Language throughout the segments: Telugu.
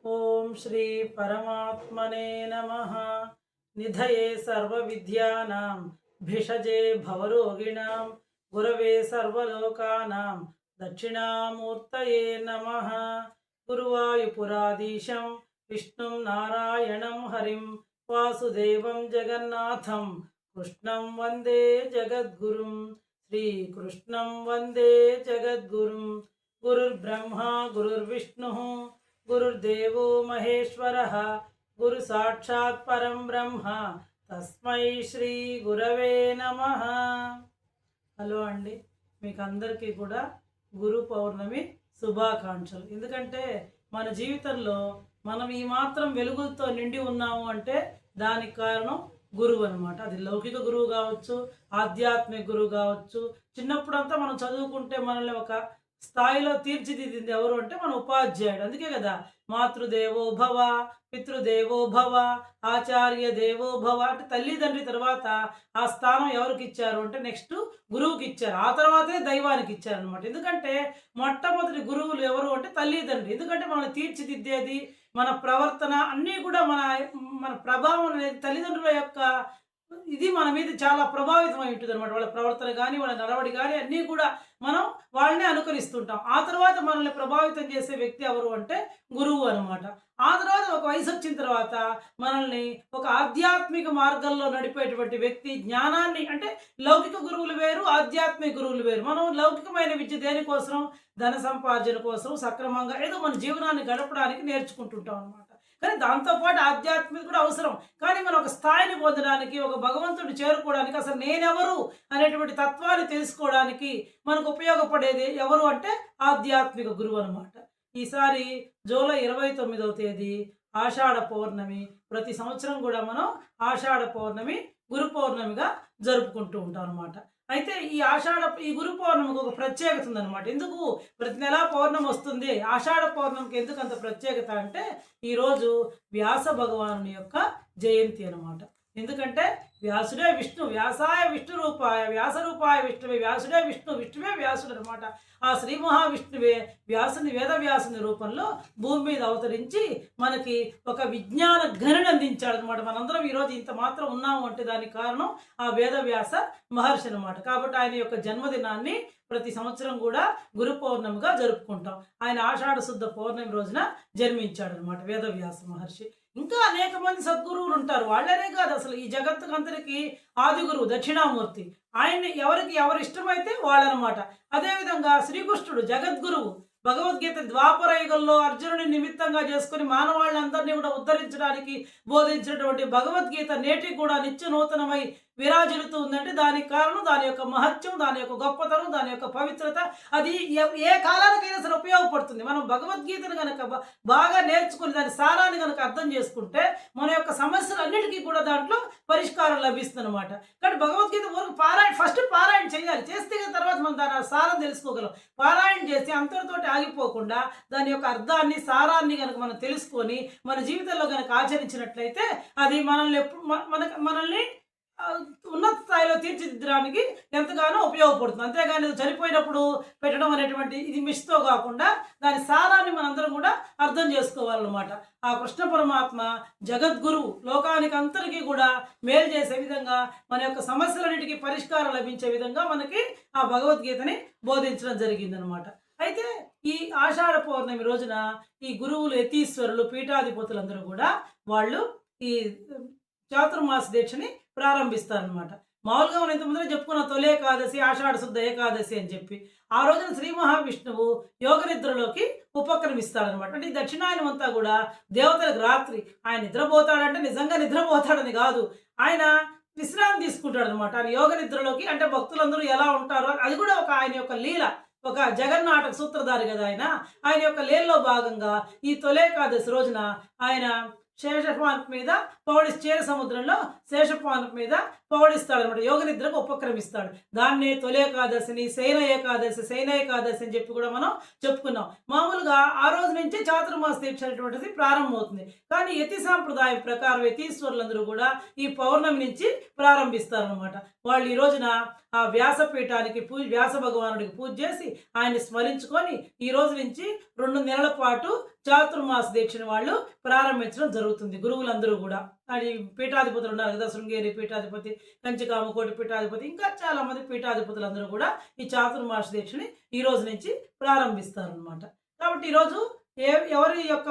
ओम श्री परमात्मने नमः। निधये सर्वविद्यानां भिषजे भवरोगिणां गुरवे सर्वलोकानां दक्षिणामूर्तये नमः। गुरुवायुपुराधीशं विष्णुं नारायणं हरिं वासुदेवं जगन्नाथं कृष्णं वन्दे जगद्गुरुं। श्रीकृष्णं वन्दे जगद्गुरुं। गुरुर्ब्रह्मा गुरुर्विष्णुः गुरुर्देवो महेश्वरः गुरु साक्षात् परं ब्रह्म तस्मै श्री गुरवे नमः। హలో అండి, మీకు అందరికీ కూడా గురు పౌర్ణమి శుభాకాంక్షలు. ఎందుకంటే మన జీవితంలో మనం ఈ మాత్రం వెలుగులతో నిండి ఉన్నాము అంటే దానికి కారణం గురువు అనమాట. అది లౌకిక గురువు కావచ్చు, ఆధ్యాత్మిక గురువు కావచ్చు. చిన్నప్పుడంతా మనం చదువుకుంటే మనల్ని ఒక స్థాయిలో తీర్చిదిద్దింది ఎవరు అంటే మన ఉపాధ్యాయుడు. అందుకే కదా మాతృదేవో భవ, పితృదేవో భవ, ఆచార్య దేవో భవ అంటే తల్లిదండ్రి తర్వాత ఆ స్థానం ఎవరికి ఇచ్చారు అంటే నెక్స్ట్ గురువుకి ఇచ్చారు. ఆ తర్వాతే దైవానికి ఇచ్చారనమాట. ఎందుకంటే మొట్టమొదటి గురువులు ఎవరు అంటే తల్లిదండ్రి. ఎందుకంటే మనల్ని తీర్చిదిద్దేది, మన ప్రవర్తన అన్నీ కూడా మన మన ప్రభావం అనేది తల్లిదండ్రుల యొక్క ఇది మన మీద చాలా ప్రభావితమై ఉంటుంది అనమాట. వాళ్ళ ప్రవర్తన కానీ వాళ్ళ నడవడి కానీ అన్నీ కూడా మనం వాళ్ళనే అనుకరిస్తుంటాం. ఆ తర్వాత మనల్ని ప్రభావితం చేసే వ్యక్తి ఎవరు అంటే గురువు అనమాట. ఆ తర్వాత ఒక వయసు వచ్చిన తర్వాత మనల్ని ఒక ఆధ్యాత్మిక మార్గంలో నడిపేటువంటి వ్యక్తి, జ్ఞానాన్ని అంటే లౌకిక గురువులు వేరు, ఆధ్యాత్మిక గురువులు వేరు. మనం లౌకికమైన విద్య దేనికోసం, ధన సంపార్జన కోసం, సక్రమంగా ఏదో మన జీవనాన్ని గడపడానికి నేర్చుకుంటుంటాం అనమాట. కానీ దాంతోపాటు ఆధ్యాత్మిక కూడా అవసరం. కానీ మనం ఒక స్థాయిని పొందడానికి, ఒక భగవంతుడిని చేరుకోవడానికి, అసలు నేనెవరు అనేటువంటి తత్వాన్ని తెలుసుకోవడానికి మనకు ఉపయోగపడేది ఎవరు అంటే ఆధ్యాత్మిక గురువు అనమాట. ఈసారి జూలై 29వ తేదీ ఆషాఢ పౌర్ణమి. ప్రతి సంవత్సరం కూడా మనం ఆషాఢ పౌర్ణమి గురు పౌర్ణమిగా జరుపుకుంటూ ఉంటాం అనమాట. అయితే ఈ గురు పౌర్ణమికి ఒక ప్రత్యేకత ఉందన్నమాట. ఎందుకు ప్రతి నెలా పౌర్ణమి వస్తుంది, ఆషాఢ పౌర్ణమికి ఎందుకు అంత ప్రత్యేకత అంటే ఈరోజు వ్యాస భగవానుని యొక్క జయంతి అనమాట. ఎందుకంటే వ్యాసుడే విష్ణు, వ్యాసాయ విష్ణు రూపాయ, వ్యాస రూపాయ విష్ణువే, వ్యాసుడే విష్ణు, విష్ణువే వ్యాసుడు అనమాట. ఆ శ్రీ మహావిష్ణువే వ్యాసుని, వేదవ్యాసుని రూపంలో భూమి మీద అవతరించి మనకి ఒక విజ్ఞాన ఘనిని అందించాడు అనమాట. మనందరం ఈరోజు ఇంత మాత్రం ఉన్నాము అంటే దానికి కారణం ఆ వేదవ్యాస మహర్షి అనమాట. కాబట్టి ఆయన యొక్క జన్మదినాన్ని ప్రతి సంవత్సరం కూడా గురు పౌర్ణమిగా జరుపుకుంటాం. ఆయన ఆషాఢ శుద్ధ పౌర్ణమి రోజున జన్మించాడు అనమాట వేదవ్యాస మహర్షి. ఇంకా అనేక మంది సద్గురువులు ఉంటారు. వాళ్ళనే కాదు, అసలు ఈ జగత్తుకంతరికి ఆది గురువు దక్షిణామూర్తి. ఆయన్ని ఎవరు ఇష్టమైతే వాళ్ళనమాట. అదేవిధంగా శ్రీకృష్ణుడు జగద్గురువు. భగవద్గీత ద్వాపర యుగంలో అర్జునుని నిమిత్తంగా చేసుకుని మానవాళ్ళందరినీ కూడా ఉద్ధరించడానికి బోధించినటువంటి భగవద్గీత నేటికి కూడా నిత్య నూతనమై విరాజిల్లుతూ ఉందంటే దానికి కారణం దాని యొక్క మహత్యం, దాని యొక్క గొప్పతనం, దాని యొక్క పవిత్రత. అది ఏ కాలానికైనా సరే ఉపయోగపడుతుంది. మనం భగవద్గీతను కనుక బాగా నేర్చుకుని దాని సారాన్ని కనుక అర్థం చేసుకుంటే మన యొక్క సమస్యలన్నిటికీ కూడా దాంట్లో పరిష్కారం లభిస్తుంది అనమాట. కాబట్టి భగవద్గీత వరకు ఫస్ట్ పారాయణ చేయాలి. చేస్తే తర్వాత మనం దాని సారం తెలుసుకోగలం. పారాయణ చేసి అంతటితోటి ఆగిపోకుండా దాని యొక్క అర్థాన్ని, సారాన్ని కనుక మనం తెలుసుకొని మన జీవితంలో కనుక ఆచరించినట్లయితే అది మనల్ని ఉన్నత స్థాయిలో తీర్చిదిద్దడానికి ఎంతగానో ఉపయోగపడుతుంది. అంతేగాని చనిపోయినప్పుడు పెట్టడం అనేటువంటి ఇది మిస్తో కాకుండా దాని సారాన్ని మనందరం కూడా అర్థం చేసుకోవాలన్నమాట. ఆ కృష్ణ పరమాత్మ జగద్గురువు, లోకానికి అందరికీ కూడా మేలు చేసే విధంగా, మన యొక్క సమస్యలన్నిటికీ పరిష్కారం లభించే విధంగా మనకి ఆ భగవద్గీతని బోధించడం జరిగిందనమాట. అయితే ఈ ఆషాఢ పౌర్ణమి రోజున ఈ గురువులు, యతీశ్వరులు, పీఠాధిపతులందరూ కూడా వాళ్ళు ఈ చాతుర్మాస దీక్షని ప్రారంభిస్తారనమాట. మామూలుగా మనం ఇంతకుముందే చెప్పుకున్న తొలి ఏకాదశి, ఆషాఢ శుద్ధ ఏకాదశి అని చెప్పి ఆ రోజున శ్రీ మహావిష్ణువు యోగ నిద్రలోకి ఉపక్రమిస్తాడనమాట. అంటే ఈ దక్షిణాయనం అంతా కూడా దేవతలకు రాత్రి ఆయన నిద్రపోతాడంటే నిజంగా నిద్రపోతాడని కాదు, ఆయన విశ్రాంతి తీసుకుంటాడు అనమాట. ఆయన యోగ నిద్రలోకి అంటే భక్తులందరూ ఎలా ఉంటారో అది కూడా ఒక ఆయన యొక్క లీల, ఒక జగన్నాటక సూత్రధారి కదా ఆయన. ఆయన యొక్క లీలలో భాగంగా ఈ తొలేకాదశి రోజున ఆయన శేషపానపు మీద క్షీర సముద్రంలో శేషపానపు మీద పౌడిస్తాడు అనమాట. యోగ నిద్రకు ఉపక్రమిస్తాడు. దాన్ని తొలి ఏకాదశిని, శయన ఏకాదశి అని చెప్పి కూడా మనం చెప్పుకున్నాం. మామూలుగా ఆ రోజు నుంచే చాతుర్మాస దీక్ష అనేటువంటిది ప్రారంభమవుతుంది. కానీ యతి సాంప్రదాయం ప్రకారం యతీశ్వరులందరూ కూడా ఈ పౌర్ణమి నుంచి ప్రారంభిస్తారనమాట. వాళ్ళు ఈ రోజున ఆ వ్యాసపీఠానికి వ్యాస భగవానుడికి పూజ చేసి ఆయన్ని స్మరించుకొని ఈ రోజు నుంచి 2 నెలల పాటు చాతుర్మాస దీక్షని వాళ్ళు ప్రారంభించడం జరుగుతుంది. గురువులందరూ కూడా అది పీఠాధిపతులు ఉన్నారు కదా, శృంగేరి పీఠాధిపతి, కంచికామకోటి పీఠాధిపతి, ఇంకా చాలామంది పీఠాధిపతులందరూ కూడా ఈ చాతుర్మాస దీక్షని ఈ రోజు నుంచి ప్రారంభిస్తారనమాట. కాబట్టి ఈరోజు ఎవరి యొక్క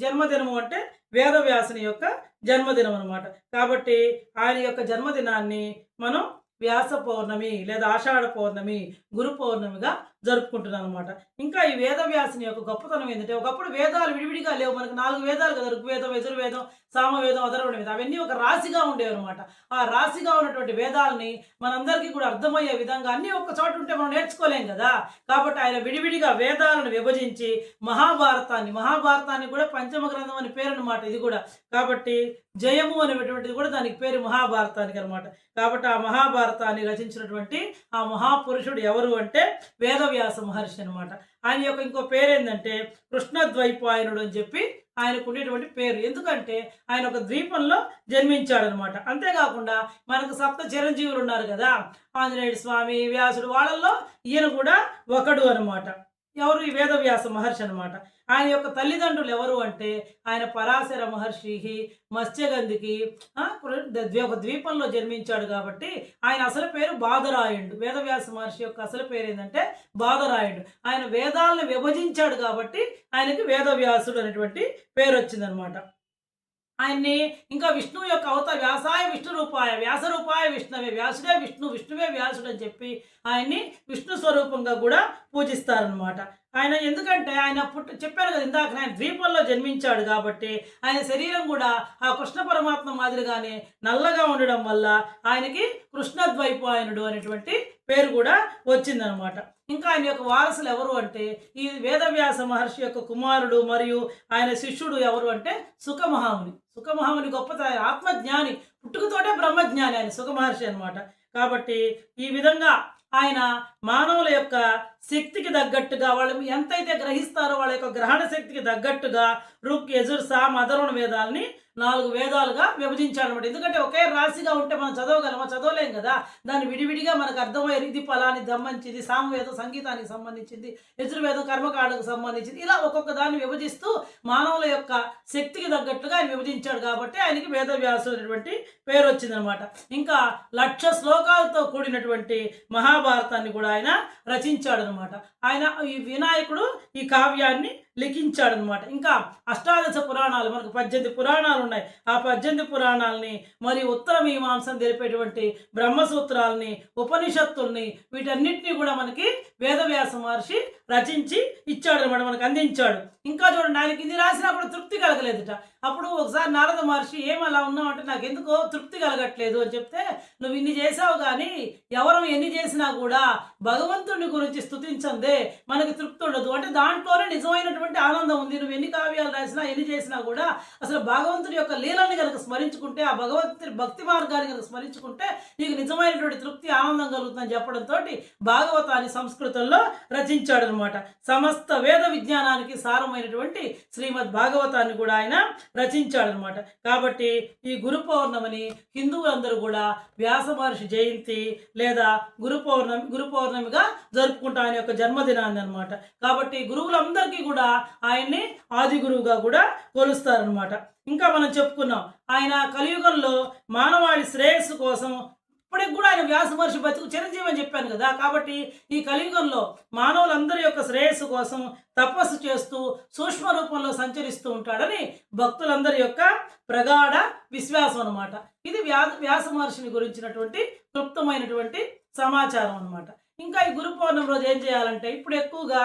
జన్మదినము అంటే వేదవ్యాసుని యొక్క జన్మదినం అనమాట. కాబట్టి ఆయన యొక్క జన్మదినాన్ని మనం వ్యాస పౌర్ణమి లేదా ఆషాఢ పౌర్ణమి, గురు పౌర్ణమిగా జరుపుకుంటున్నాం అనమాట. ఇంకా ఈ వేదవ్యాసుని యొక్క గొప్పతనం ఏంటంటే, ఒకప్పుడు వేదాలు విడివిడిగా లేవు. మనకు 4 వేదాలు కదా, ఋగ్వేదం, యజుర్వేదం, సామవేదం, అథర్వణ వేదం, అవన్నీ ఒక రాశిగా ఉండేవి అనమాట. ఆ రాశిగా ఉన్నటువంటి వేదాలని మనందరికీ కూడా అర్థమయ్యే విధంగా అన్నీ ఒక్క చోట ఉంటే మనం నేర్చుకోలేం కదా. కాబట్టి ఆయన విడివిడిగా వేదాలను విభజించి మహాభారతాన్ని కూడా పంచమ గ్రంథం అని పేరు అనమాట ఇది కూడా. కాబట్టి జయము అనేటువంటిది కూడా దానికి పేరు మహాభారతానికి అనమాట. కాబట్టి ఆ మహాభారతాన్ని రచించినటువంటి ఆ మహాపురుషుడు ఎవరు అంటే వేదవ్యాస మహర్షి అనమాట. ఆయన యొక్క ఇంకో పేరు ఏంటంటే కృష్ణద్వైపాయనుడు అని చెప్పి ఆయనకు ఉండేటువంటి పేరు. ఎందుకంటే ఆయన ఒక ద్వీపంలో జన్మించాడనమాట. అంతేకాకుండా మనకు సప్త చిరంజీవులు ఉన్నారు కదా, ఆంజనేయుడు స్వామి, వ్యాసుడు, వాళ్ళల్లో ఈయన కూడా ఒకడు అనమాట. ఎవరు? ఈ వేదవ్యాస మహర్షి అనమాట. ఆయన యొక్క తల్లిదండ్రులు ఎవరు అంటే ఆయన పరాశర మహర్షి మత్స్యగంధికి ఒక ద్వీపంలో జన్మించాడు కాబట్టి ఆయన అసలు పేరు బాదరాయుడు. వేదవ్యాస మహర్షి యొక్క అసలు పేరు ఏంటంటే బాదరాయుడు. ఆయన వేదాలను విభజించాడు కాబట్టి ఆయనకి వేదవ్యాసుడు అనేటువంటి పేరు వచ్చిందనమాట. ఆయన్ని ఇంకా విష్ణువు యొక్క అవతార వ్యాసాయ విష్ణు రూపాయ, వ్యాస రూపాయ విష్ణువే, వ్యాసుడే విష్ణు, విష్ణువే వ్యాసుడు అని చెప్పి ఆయన్ని విష్ణు స్వరూపంగా కూడా పూజిస్తారనమాట. ఆయన ఎందుకంటే ఆయన చెప్పారు కదా ఇందాక, ఆయన ద్వీపంలో జన్మించాడు కాబట్టి ఆయన శరీరం కూడా ఆ కృష్ణ పరమాత్మ మాదిరిగానే నల్లగా ఉండడం వల్ల ఆయనకి కృష్ణద్వైపాయనుడు అనేటువంటి పేరు కూడా వచ్చిందనమాట. ఇంకా ఆయన యొక్క వారసులు ఎవరు అంటే ఈ వేదవ్యాస మహర్షి యొక్క కుమారుడు మరియు ఆయన శిష్యుడు ఎవరు అంటే సుఖమహాముని. సుఖమహాముని గొప్ప ఆత్మజ్ఞాని, పుట్టుకతోటే బ్రహ్మజ్ఞాని ఆయన సుఖమహర్షి అనమాట. కాబట్టి ఈ విధంగా ఆయన మానవుల యొక్క శక్తికి తగ్గట్టుగా, వాళ్ళు ఎంతైతే గ్రహిస్తారో వాళ్ళ యొక్క గ్రహణ శక్తికి తగ్గట్టుగా ఋగ్, యజుర్, సామ, అథర్వణ వేదాలని 4 వేదాలుగా విభజించాలన్నమాట. ఎందుకంటే ఒకే రాశిగా ఉంటే మనం చదవగలమా? చదవలేం కదా. దాన్ని విడివిడిగా మనకు అర్థమయ్యే ఇది ఫలానికి సంబంధించింది, సామవేదం సంగీతానికి సంబంధించింది, యజుర్వేదం కర్మకాండకు సంబంధించింది, ఇలా ఒక్కొక్క దాన్ని విభజిస్తూ మానవుల యొక్క శక్తికి తగ్గట్టుగా ఆయన విభజించాడు కాబట్టి ఆయనకి వేదవ్యాసుడు అనేటువంటి పేరు వచ్చిందనమాట. ఇంకా 1,00,000 శ్లోకాలతో కూడినటువంటి మహాభారతాన్ని కూడా ఆయన రచించాడు అనమాట. ఆయన ఈ వినాయకుడు ఈ కావ్యాన్ని లిఖించాడనమాట. ఇంకా అష్టాదశ పురాణాలు, మనకు 18 పురాణాలు ఉన్నాయి. ఆ 18 పురాణాలని మరియు ఉత్తర మీమాంసను తెలిపేటువంటి బ్రహ్మసూత్రాలని, ఉపనిషత్తుల్ని, వీటన్నిటినీ కూడా మనకి వేదవ్యాస మహర్షి రచించి ఇచ్చాడనమాట, మనకు అందించాడు. ఇంకా చూడండి, ఆయనకి ఇది రాసినా కూడా తృప్తి కలగలేదుట. అప్పుడు ఒకసారి నారద మహర్షి ఏమలా ఉన్నావు అంటే, నాకు ఎందుకో తృప్తి కలగట్లేదు అని చెప్తే, నువ్వు ఇన్ని చేసావు కానీ ఎవరం ఎన్ని చేసినా కూడా భగవంతుని గురించి స్తుతించందే మనకి తృప్తి ఉండదు. అంటే దాంట్లోనే నిజమైనటువంటి ఆనందం ఉంది. నువ్వు ఎన్ని కావ్యాలు రాసినా ఎన్ని చేసినా కూడా అసలు భగవంతుని యొక్క లీలని కనుక స్మరించుకుంటే, ఆ భగవంతుని భక్తి మార్గాన్ని కనుక స్మరించుకుంటే నీకు నిజమైనటువంటి తృప్తి, ఆనందం కలుగుతుందని చెప్పడంతో భాగవతాన్ని సంస్కృతంలో రచించాడు అనమాట. సమస్త వేద విజ్ఞానానికి సారమైనటువంటి శ్రీమద్ భాగవతాన్ని కూడా ఆయన రచించాడనమాట. కాబట్టి ఈ గురు పౌర్ణమిని హిందువులందరూ కూడా వ్యాస మహర్షి జయంతి లేదా గురు పౌర్ణమిగా జరుపుకుంటా ఆయన యొక్క జన్మదినాన్ని అనమాట. కాబట్టి గురువులందరికీ కూడా ఆయన్ని ఆది గురువుగా కూడా కొలుస్తారనమాట. ఇంకా మనం చెప్పుకున్నాం, ఆయన కలియుగంలో మానవాళి శ్రేయస్సు కోసం ఇప్పటికి కూడా ఆయన వ్యాస మహర్షి బతుకు చిరంజీవి అని చెప్పాను కదా. కాబట్టి ఈ కలియుగంలో మానవులందరి యొక్క శ్రేయస్సు కోసం తపస్సు చేస్తూ సూక్ష్మ రూపంలో సంచరిస్తూ ఉంటాడని భక్తులందరి యొక్క ప్రగాఢ విశ్వాసం అనమాట. ఇది వ్యాస మహర్షిని గురించినటువంటి క్లుప్తమైనటువంటి సమాచారం అనమాట. ఇంకా ఈ గురు పౌర్ణమి రోజు ఏం చేయాలంటే, ఇప్పుడు ఎక్కువగా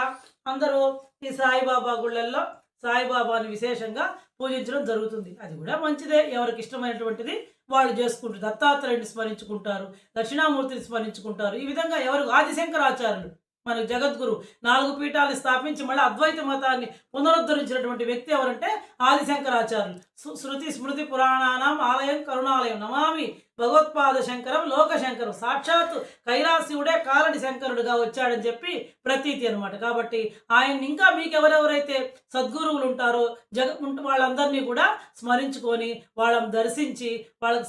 అందరూ ఈ సాయిబాబా గుళ్ళల్లో సాయిబాబాని విశేషంగా పూజించడం జరుగుతుంది. అది కూడా మంచిదే, ఎవరికి ఇష్టమైనటువంటిది వాళ్ళు చేసుకుంటారు. దత్తాత్రేయుడిని స్మరించుకుంటారు, దక్షిణామూర్తిని స్మరించుకుంటారు. ఈ విధంగా ఎవరు ఆదిశంకరాచార్యులు మనకు జగద్గురు 4 పీఠాలను స్థాపించి మళ్ళీ అద్వైత మతాన్ని పునరుద్ధరించినటువంటి వ్యక్తి ఎవరంటే ఆదిశంకరాచార్యులు. శృతి స్మృతి పురాణానాం ఆలయం కరుణాలయం నమామి భగవత్పాద శంకరం లోకశంకరం. సాక్షాత్తు కైలాసీవుడే కాలడి శంకరుడుగా వచ్చాడని చెప్పి ప్రతీతి అనమాట. కాబట్టి ఆయన్ని ఇంకా మీకు ఎవరెవరైతే సద్గురువులు ఉంటారో వాళ్ళందరినీ కూడా స్మరించుకొని వాళ్ళని దర్శించి వాళ్ళకి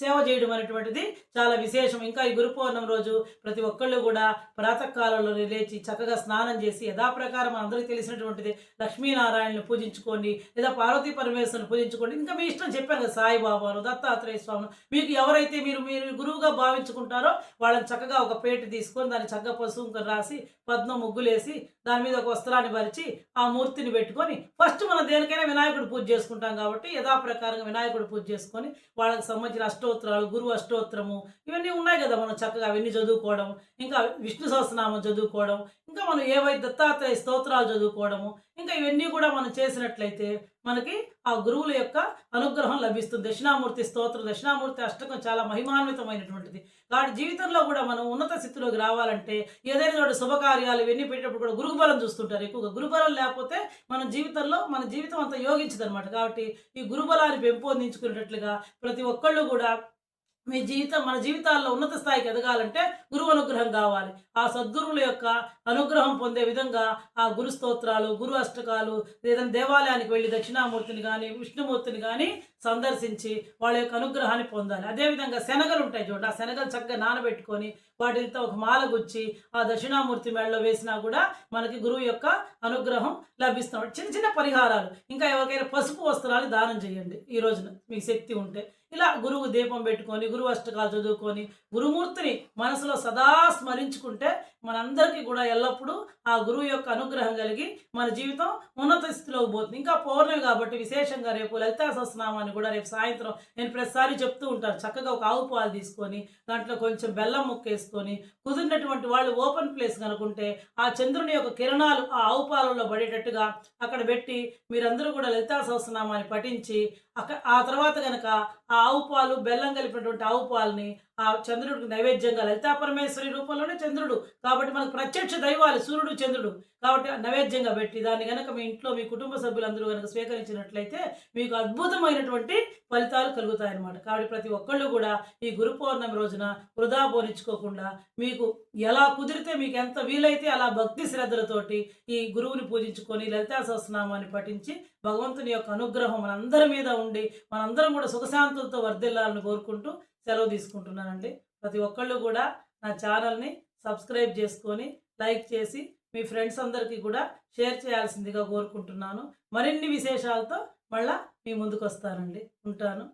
సేవ చేయడం అనేటువంటిది చాలా విశేషం. ఇంకా ఈ గురు పౌర్ణమి రోజు ప్రతి ఒక్కళ్ళు కూడా ప్రాతకాలంలో లేచి చక్కగా స్నానం చేసి యథాప్రకారం అందరికీ తెలిసినటువంటిది లక్ష్మీనారాయణని పూజించుకోండి, లేదా పార్వతీ పరమేశ్వరుని పూజించుకోండి. ఇంకా మీ ఇష్టం చెప్పాను కదా, సాయిబాబాను, దత్తాత్రేయ స్వామిను, మీకు ఎవరైతే మీరు గురువుగా భావించుకుంటారో వాళ్ళని చక్కగా ఒక పేట తీసుకొని దాన్ని చక్కగా పసుపు రాసి పద్మం ముగ్గులేసి దాని మీద ఒక వస్త్రాన్ని పరిచి ఆ మూర్తిని పెట్టుకొని ఫస్ట్ మనం దేనికైనా వినాయకుడు పూజ చేసుకుంటాం కాబట్టి యథాప్రకారంగా వినాయకుడు పూజ చేసుకొని వాళ్ళకి సంబంధించిన అష్టోత్తరాలు, గురువు అష్టోత్తరము ఇవన్నీ ఉన్నాయి కదా, మనం చక్కగా అవన్నీ చదువుకోవడం, ఇంకా విష్ణు సహస్రనామం చదువుకోవడం, ఇంకా మనం ఏవైతే దత్తాత్రేయ స్తోత్రాలు చదువుకోవడము, ఇంకా ఇవన్నీ కూడా మనం చేసినట్లయితే మనకి ఆ గురువుల యొక్క అనుగ్రహం లభిస్తుంది. దక్షిణామూర్తి స్తోత్రం, దక్షిణామూర్తి అష్టకం చాలా మహిమాన్వితమైనటువంటిది. కాబట్టి జీవితంలో కూడా మనం ఉన్నత స్థితిలోకి రావాలంటే ఏదైనా చోట శుభకార్యాలు ఇవన్నీ పెట్టేటప్పుడు కూడా గురుబలం చూస్తుంటారు ఎక్కువగా. గురుబలం లేకపోతే మన జీవితం అంతా యోగించదు అనమాట. కాబట్టి ఈ గురుబలాన్ని పెంపొందించుకునేటట్లుగా ప్రతి ఒక్కళ్ళు కూడా మన జీవితాల్లో ఉన్నత స్థాయికి ఎదగాలంటే గురువు అనుగ్రహం కావాలి. ఆ సద్గురువుల యొక్క అనుగ్రహం పొందే విధంగా ఆ గురు స్తోత్రాలు, గురు అష్టకాలు, ఏదైనా దేవాలయానికి వెళ్ళి దక్షిణామూర్తిని కానీ విష్ణుమూర్తిని కానీ సందర్శించి వాళ్ళ యొక్క అనుగ్రహాన్ని పొందాలి. అదేవిధంగా శనగలు ఉంటాయి చూడండి, ఆ శనగలు చక్కగా నానబెట్టుకొని వాటితో ఒక మాల గుచ్చి ఆ దక్షిణామూర్తి మెడలో వేసినా కూడా మనకి గురువు యొక్క అనుగ్రహం లభిస్తాం. చిన్న చిన్న పరిహారాలు. ఇంకా ఎవరికైనా పసుపు వస్త్రాలు దానం చేయండి ఈ రోజున మీకు శక్తి ఉంటే. ఇలా గురువు దీపం పెట్టుకొని గురువు అష్టకాలు చదువుకొని గురుమూర్తిని మనసులో సదా స్మరించుకుంటే మనందరికీ కూడా ఎల్లప్పుడూ ఆ గురువు యొక్క అనుగ్రహం కలిగి మన జీవితం ఉన్నత స్థితిలోకి పోతుంది. ఇంకా పౌర్ణమి కాబట్టి విశేషంగా రేపు లలితా సహస్రనామాన్ని కూడా రేపు సాయంత్రం నేను ప్రతిసారి చెప్తూ ఉంటాను. చక్కగా ఒక ఆవు పాలు తీసుకొని దాంట్లో కొంచెం బెల్లం ముక్క వేసుకొని కుదిరినటువంటి వాళ్ళు ఓపెన్ ప్లేస్ కనుకుంటే ఆ చంద్రుని యొక్క కిరణాలు ఆ ఆవు పాలలో పడేటట్టుగా అక్కడ పెట్టి మీరందరూ కూడా లలితా సహస్రనామాన్ని పఠించి ఆ తర్వాత కనుక ఆ ఆవు పాలు బెల్లం కలిపినటువంటి ఆవు పాలని ఆ చంద్రుడికి నైవేద్యంగా, లలితా పరమేశ్వరి రూపంలోనే చంద్రుడు కాబట్టి మనకు ప్రత్యక్ష దైవాలు సూర్యుడు చంద్రుడు కాబట్టి నైవేద్యంగా పెట్టి దాన్ని కనుక మీ ఇంట్లో మీ కుటుంబ సభ్యులందరూ కనుక స్వీకరించినట్లయితే మీకు అద్భుతమైనటువంటి ఫలితాలు కలుగుతాయన్నమాట. కాబట్టి ప్రతి ఒక్కళ్ళు కూడా ఈ గురు పౌర్ణమి రోజున వృధా పోనించుకోకుండా మీకు ఎలా కుదిరితే మీకు ఎంత వీలైతే అలా భక్తి శ్రద్ధలతోటి ఈ గురువుని పూజించుకొని లలితా సహస్రనామాన్ని పఠించి భగవంతుని యొక్క అనుగ్రహం మనందరి మీద ఉండి మనందరం కూడా సుఖశాంతులతో వర్ధిల్లాలని కోరుకుంటూ సెలవు తీసుకుంటున్నానండి. ప్రతి ఒక్కళ్ళు కూడా నా ఛానల్ని సబ్స్క్రైబ్ చేసుకొని లైక్ చేసి మీ ఫ్రెండ్స్ అందరికీ కూడా షేర్ చేయాల్సిందిగా కోరుకుంటున్నాను. మరిన్ని విశేషాలతో మళ్ళా మీ ముందుకు వస్తానండి. ఉంటాను.